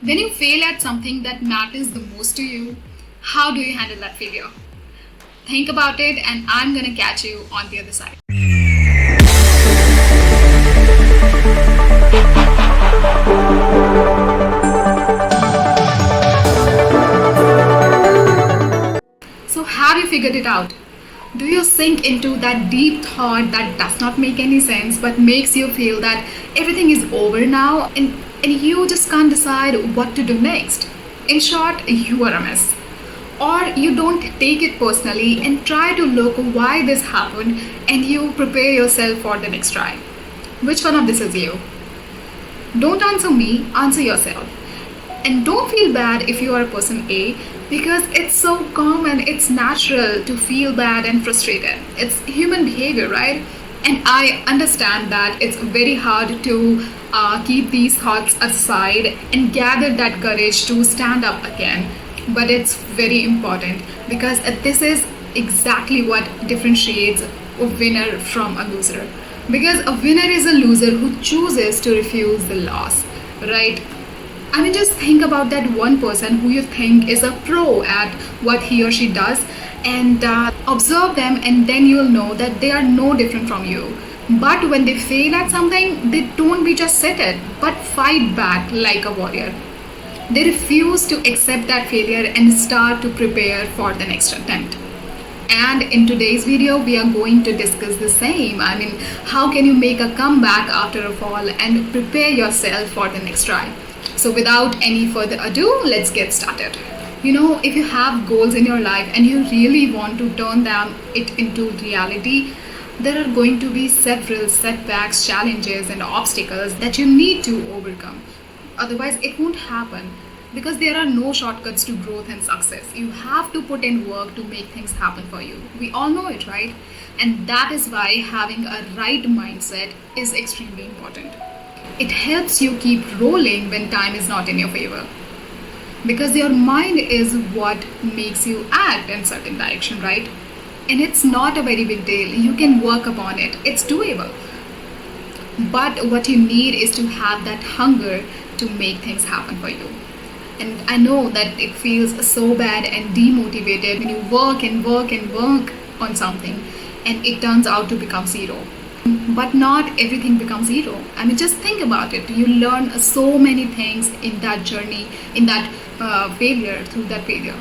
When you fail at something that matters the most to you, how do you handle that failure? Think about it, and I'm gonna catch you on the other side. So, have you figured it out? Do you sink into that deep thought that does not make any sense but makes you feel that everything is over now and you just can't decide what to do next? In short, you are a mess. Or you don't take it personally and try to look why this happened and you prepare yourself for the next try. Which one of this is you? Don't answer me, answer yourself. And don't feel bad if you are a person A, because it's so common, it's natural to feel bad and frustrated. It's human behavior, right? And I understand that it's very hard to keep these thoughts aside and gather that courage to stand up again. But it's very important because this is exactly what differentiates a winner from a loser. Because a winner is a loser who chooses to refuse the loss, right? I mean, just think about that one person who you think is a pro at what he or she does and observe them, and then you'll know that they are no different from you. But when they fail at something, they don't be just sit it, but fight back like a warrior. They refuse to accept that failure and start to prepare for the next attempt. And in today's video, we are going to discuss the same. I mean, how can you make a comeback after a fall and prepare yourself for the next try? So without any further ado, let's get started. You know, if you have goals in your life and you really want to turn it into reality, there are going to be several setbacks, challenges, and obstacles that you need to overcome. Otherwise, it won't happen because there are no shortcuts to growth and success. You have to put in work to make things happen for you. We all know it, right? And that is why having a right mindset is extremely important. It helps you keep rolling when time is not in your favor. Because your mind is what makes you act in certain direction, right? And it's not a very big deal. You can work upon it. It's doable. But what you need is to have that hunger to make things happen for you. And I know that it feels so bad and demotivated when you work and work and work on something and it turns out to become zero. But not everything becomes zero. I mean, just think about it. You learn so many things in that journey, in that failure, through that failure.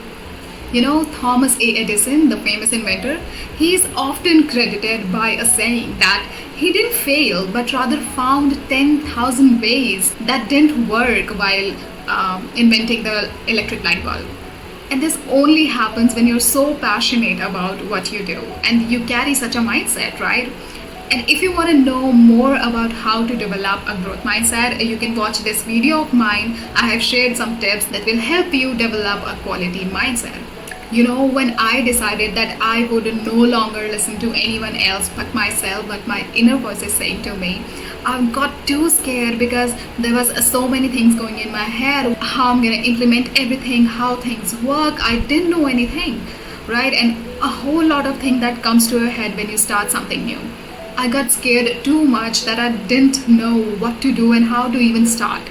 You know, Thomas A. Edison, the famous inventor, he is often credited by a saying that he didn't fail, but rather found 10,000 ways that didn't work while inventing the electric light bulb. And this only happens when you're so passionate about what you do and you carry such a mindset, right? And if you want to know more about how to develop a growth mindset, you can watch this video of mine. I have shared some tips that will help you develop a quality mindset. You know, when I decided that I would no longer listen to anyone else but myself, what my inner voice is saying to me, I got too scared because there was so many things going in my head, how I'm going to implement everything, how things work. I didn't know anything, right? And a whole lot of things that comes to your head when you start something new. I got scared too much that I didn't know what to do and how to even start.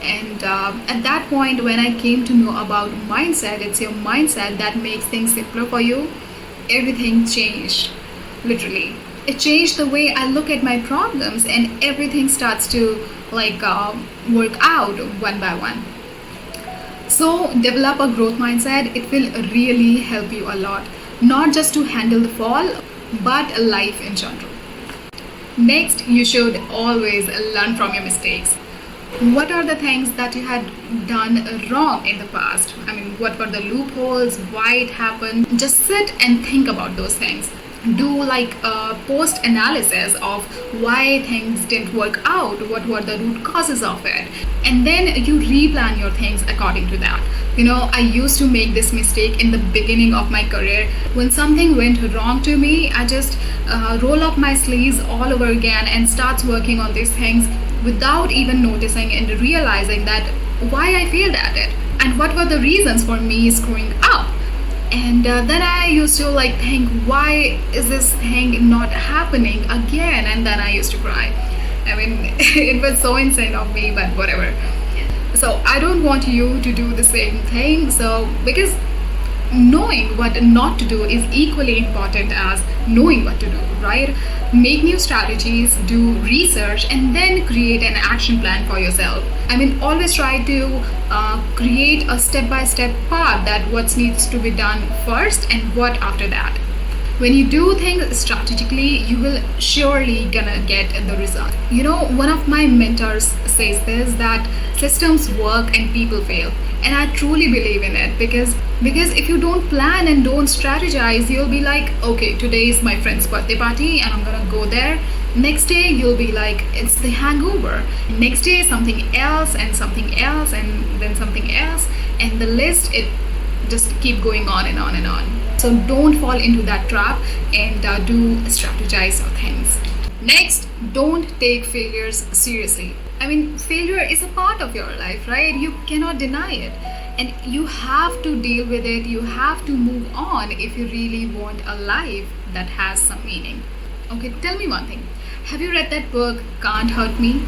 And at that point, when I came to know about mindset, it's your mindset that makes things simpler for you, everything changed, literally. It changed the way I look at my problems and everything starts to work out one by one. So develop a growth mindset. It will really help you a lot, not just to handle the fall, but life in general. Next, you should always learn from your mistakes. What are the things that you had done wrong in the past? I mean, what were the loopholes? Why it happened? Just sit and think about those things. Do a post analysis of why things didn't work out, what were the root causes of it, and then you replan your things according to that. You know, I used to make this mistake in the beginning of my career. When something went wrong to me, I just roll up my sleeves all over again and starts working on these things without even noticing and realizing that why I failed at it and what were the reasons for me screwing up. And then I used to think, why is this thing not happening again? And then I used to cry. I mean, it was so insane of me, but whatever. So I don't want you to do the same thing. So, because knowing what not to do is equally important as knowing what to do, right? Make new strategies, do research, and then create an action plan for yourself. I mean, always try to create a step by step path that what needs to be done first and what after that. When you do things strategically, you will surely gonna get the result. You know, one of my mentors says this, that systems work and people fail, and I truly believe in it, because if you don't plan and don't strategize, you'll be like, okay, today is my friend's birthday party and I'm gonna go there. Next day you'll be like, it's the hangover. Next day something else and something else and then something else, and the list, it just keep going on and on and on. So don't fall into that trap, and do strategize things. Next, don't take failures seriously. I mean, failure is a part of your life, right? You cannot deny it, and you have to deal with it. You have to move on if you really want a life that has some meaning. Okay, tell me one thing. Have you read that book, Can't Hurt Me?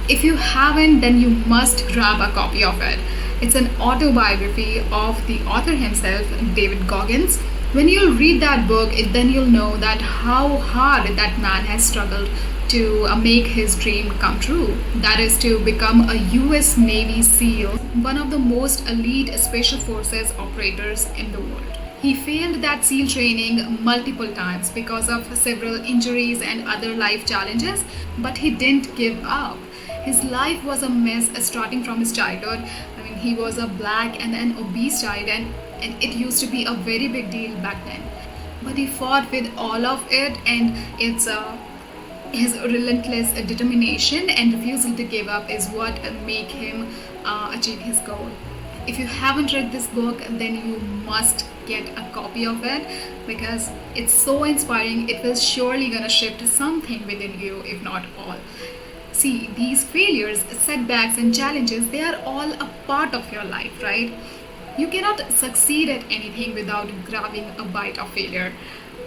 If you haven't, then you must grab a copy of it. It's an autobiography of the author himself, David Goggins. When you'll read that book, then you'll know that how hard that man has struggled to make his dream come true. That is to become a US Navy SEAL, one of the most elite special forces operators in the world. He failed that SEAL training multiple times because of several injuries and other life challenges, but he didn't give up. His life was a mess starting from his childhood. I mean, he was a black and an obese child, and it used to be a very big deal back then. But he fought with all of it, and it's his relentless determination and refusal to give up is what make him achieve his goal. If you haven't read this book, then you must get a copy of it, because it's so inspiring. It will surely gonna shift something within you, if not all. See, these failures, setbacks, and challenges, they are all a part of your life, right? You cannot succeed at anything without grabbing a bite of failure.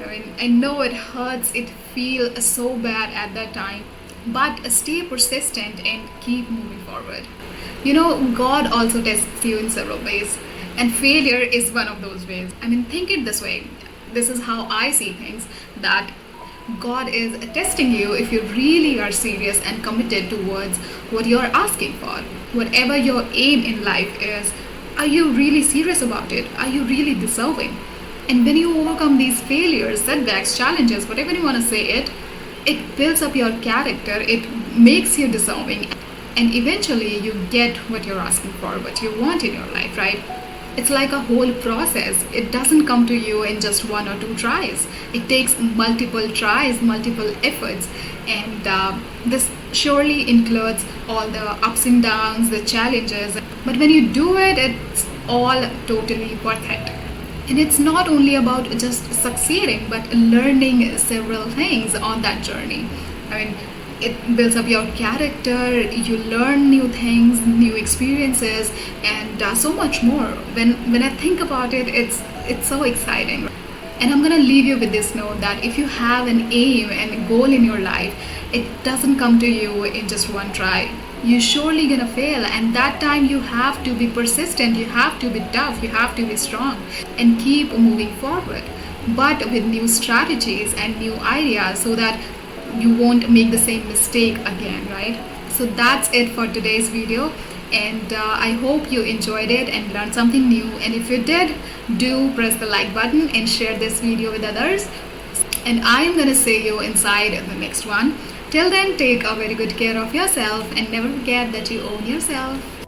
I mean, I know it hurts, it feels so bad at that time, but stay persistent and keep moving forward. You know, God also tests you in several ways, and failure is one of those ways. I mean, think it this way. This is how I see things, that God is testing you if you really are serious and committed towards what you're asking for. Whatever your aim in life is, are you really serious about it? Are you really deserving? And when you overcome these failures, setbacks, challenges, whatever you want to say it builds up your character, it makes you deserving, and eventually you get what you're asking for, what you want in your life, right? It's like a whole process. It doesn't come to you in just one or two tries. It takes multiple tries, multiple efforts, and this surely includes all the ups and downs, the challenges. But when you do it, it's all totally worth it. And it's not only about just succeeding, but learning several things on that journey. I mean, it builds up your character, you learn new things, new experiences, and so much more. When I think about it, it's so exciting. And I'm gonna leave you with this note, that if you have an aim and a goal in your life, it doesn't come to you in just one try. You're surely gonna fail, and that time you have to be persistent, you have to be tough, you have to be strong, and keep moving forward, but with new strategies and new ideas, so that you won't make the same mistake again, right? So that's it for today's video, and I hope you enjoyed it and learned something new. And if you did, do press the like button and share this video with others, and I am gonna see you inside the next one. Till then, take a very good care of yourself, and never forget that you own yourself.